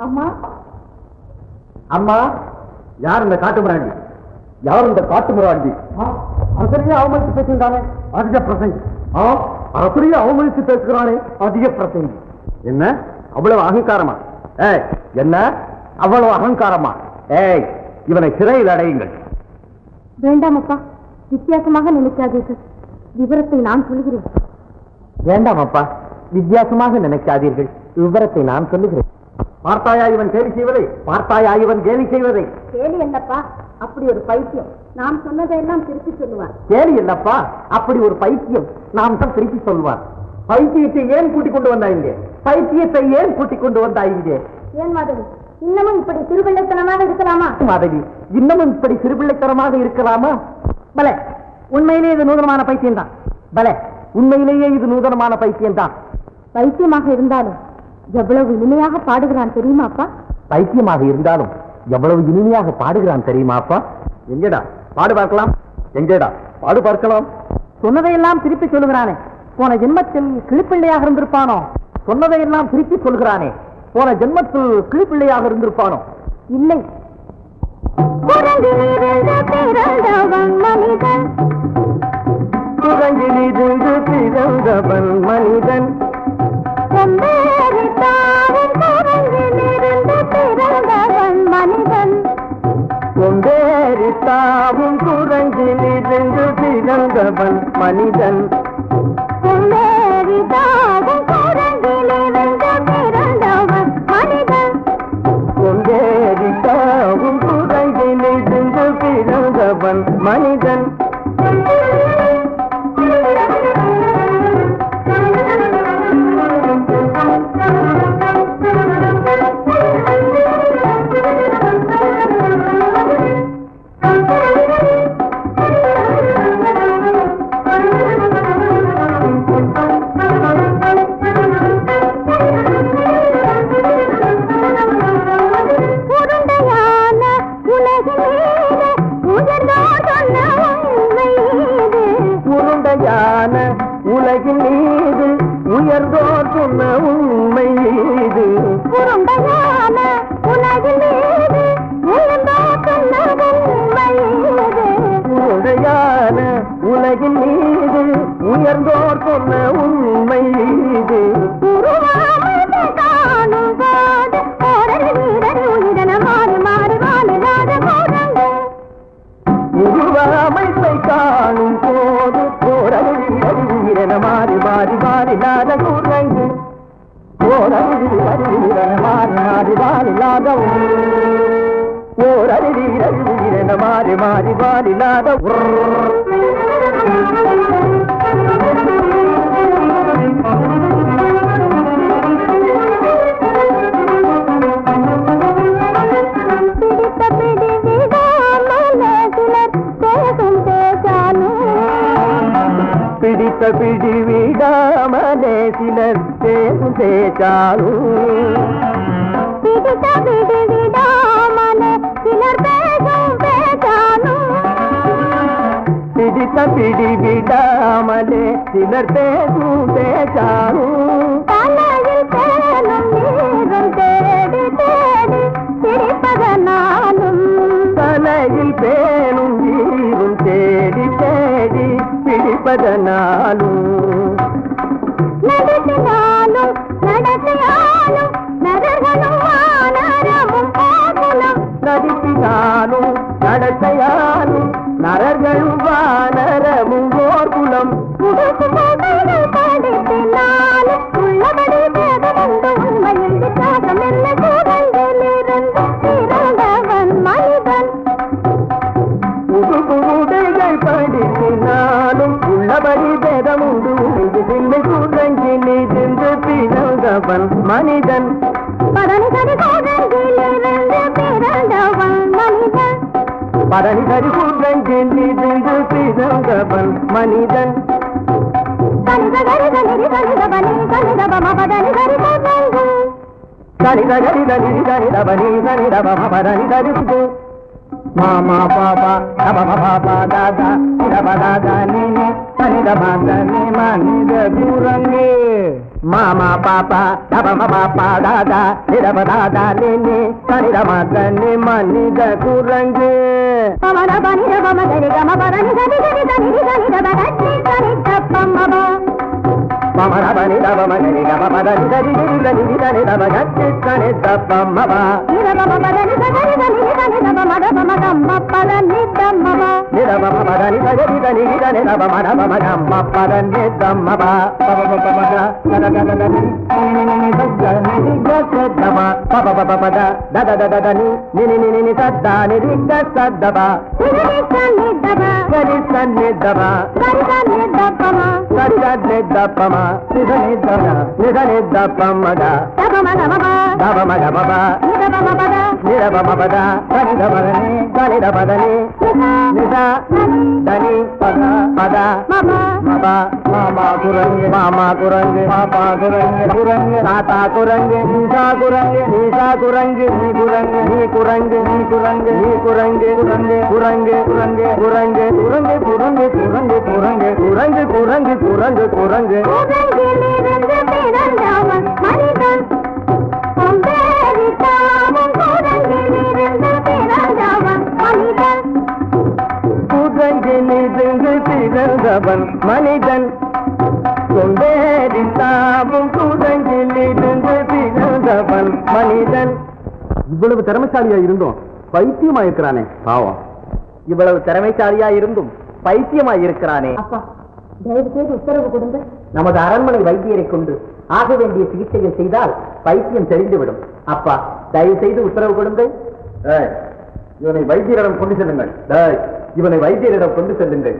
அம்மா அம்மா, யார் இந்த காட்டு மிராண்டி? யார் இந்த காட்டு மிராண்டி? அரசரையே அவமதித்து பேசுகிறானே அதிக பிரசங்கி. அரசரையே அவமதித்து பேசுகிறானே அதிக பிரசங்கி. என்ன அவ்வளவு அகங்காரமா? என்ன அவ்வளவு அகங்காரமா? இவனை சிறையில் அடையுங்கள். வேண்டாம் அப்பா, வித்தியாசமாக நினைக்காதீர்கள், விவரத்தை நான் சொல்கிறேன். வேண்டாம் அப்பா, வித்தியாசமாக நினைக்காதீர்கள், விவரத்தை நான் சொல்லுகிறேன். பார்த்தாயா இவன் கேலி செய்வதை? பார்த்தாயா இவன் கேலி செய்வதை? கேலி என்னப்பா, அப்படி ஒரு பைத்தியம் நாம் சொன்னதையெல்லாம் திருப்பி சொல்லுவார். கேலி என்னப்பா, அப்படி ஒரு பைத்தியம் நாம் தான் திருப்பி சொல்வார். பைத்தியத்தை ஏன் கூட்டிக் கொண்டு வந்தாயிங்க? பைத்தியத்தை ஏன் கூட்டிக் கொண்டு வந்தாயிங்க? ஏன் மாதவி, இன்னமும் இப்படி சிறுபிள்ளைத்தனமாக இருக்கலாமா? மாதவி, இன்னமும் இப்படி சிறுபிள்ளைத்தனமாக இருக்கலாமா? பல உண்மையிலேயே இது நூதனமான பைத்தியம் தான். பல உண்மையிலேயே இது நூதனமான பைத்தியம் தான். பைத்தியமாக இருந்தாலும் எவ்வளவு இனிமையாக பாடுகிறான் தெரியுமா அப்பா? பைத்தியமாக இருந்தாலும் எவ்வளவு இனிமையாக பாடுகிறான் தெரியுமா அப்பா? எங்கேடா பாடு பார்க்கலாம்? எங்கேடா பாடு பார்க்கலாம்? சொன்னதையெல்லாம் திருப்பி சொல்லுகிறானே, போன ஜென்மத்தில் கிளிப்பிள்ளையாக இருந்திருப்பானோ? சொன்னதையெல்லாம் திருப்பி சொல்கிறானே, போன ஜென்மத்தில் கிளிப்பிள்ளையாக இருந்திருப்பானோ? இல்லை, குரங்கிலிருந்து பிறந்தவன் மனிதன். கொண்டேரித்தாவும் குரங்கிலிருந்து பிறந்தவன் மனிதன். கொண்டேரித்தாவும் குரங்கிலிருந்து பிறந்தவன் மனிதன். உலகின் மீது உயர்ந்தோர் சொன்ன உண்மை இது. உருண்டையான உலகின் மீது உயர்ந்தோர் சொன்ன உண்மை இது. உருண்டையான உலகின் மீது உயர்ந்தோர் சொன்ன உண்மை இது. உருவாமை காணும் போது உயிரென மாறி மாறி வாழில்லாத கூடங்கு. உருவாமைப்பை காணும் போது உயிரென மாறி மாறி மாறில்லாத கூடங்கு. மாறி மாறி வாழில்லாத ஓர் அருவி உயிரென மாறி மாறி வாழில்லாத. பிடித்த பிடி விடாமலே சிலர் பேசும் பேச்சாலும். பிடித்த பிடி விடாமலே சிலர் பேசும் பேச்சாலும். பிடித்த பிடி விடாமலே சிலர் பேசும் பேச்சாலும். தலையில் தேனும் நீரும் தேடி தேடி பிடிப்பதனாலும். தலையில் பேனும் நீரும் தேடி தேடி பிடிப்பதனாலும். நடத்தினாலும் நடத்தியாலும் நரர்களும் வானரமும் ஆகுலம். நடிப்பினாலும் நடத்தையாலும் நரர்களும் வானரமும் ஓர்குலம். படித்தினாலும் உள்ளபடி பேதமுண்டு உண்மையில் வித்தியாசம் என்ன கூடங்கிலிருந்து பிறந்தவன் மனிதன். உடுகுடைகள் படித்தினாலும் உள்ளபடி பேதமுண்டு உண்மை கூடங்கிலிருந்து பிறந்தவன் மனிதன். பரணிகரி கூடங்கிலிருந்து பிறந்தவன் மனிதன். பரணிகரி கூடங்கிலிருந்து பிறந்தவன் மனிதன். கணிதகரி கணிரி கணிதபனி கணிதபமபதனிகரி கூடங்கு. கணிதகரி கணிரி கணிதபனி கணிதபமபதனிகரி மாமா பாபா தப பாபா தாதா தப தாதா நீ கணித மாத நீ மனித கூரங்கு. மாமா பாப்பா தபம பாப்பா தாதா நிரப தாதா நின்னி தனிரம தன்னி மன்னித குரங்கு பமரபனி தபமகனி கமபதனி தரி தனி தனி தபகத்தி தனி தப்பம்மபா நிரபமபதனி தரி தனி தனி தபமடபமகம்மப்பதனி தம்மபா நிரபமபதனி தரி தனி தனி தபமடபமகம்மப்பதனி தம்மபா பபபபபத தததததனி நினி ததனி கசதபா பபபபபத தததததனி நினி ததனி கசதபா நினி சன்னிதபா கரி சன்னிதபா கரி சன்னிதபமா கரி சன்னிதபமா நிதனிதப்பம்மத தபமகமபா நிரபமபத தனிதபதனி தனிதபதனி நித தனி பத பத மப மாமா குரங்கு மாமா குரங்கு பாப்பா குரங்கு குரங்கு தாத்தா குரங்கு நீசா குரங்கு நீசா குரங்கு நீ குரங்கு நீ குரங்கு நீ குரங்கு நீ குரங்கு குரங்கு குரங்கு குரங்கு குரங்கு குரங்கு குரங்கு குரங்கு குரங்கு குரங்கு குரங்கு குரங்கு குரங்கு பிறந்தவன் மனிதன் கொண்டேரித்தாவும் குரங்கிலிருந்து பிறந்தவன் மனிதன். இவ்வளவு திறமைசாலியா இருந்தும் பைத்தியமா இருக்கிறானே பாவம். இவ்வளவு திறமைசாலியா இருந்தும் பைத்தியமா இருக்கிறானே. அப்பா தயவு செய்து உத்தரவு கொடுங்க. நமது அரண்மனை வைத்தியரை கொண்டு ஆக வேண்டிய சிகிச்சையை செய்தால் பைத்தியம் தெரிந்துவிடும். அப்பா தயவு செய்து உத்தரவு கொடுங்கள். இவனை வைத்தியரிடம் கொண்டு செல்லுங்கள். இவனை வைத்தியரிடம் கொண்டு செல்லுங்கள்.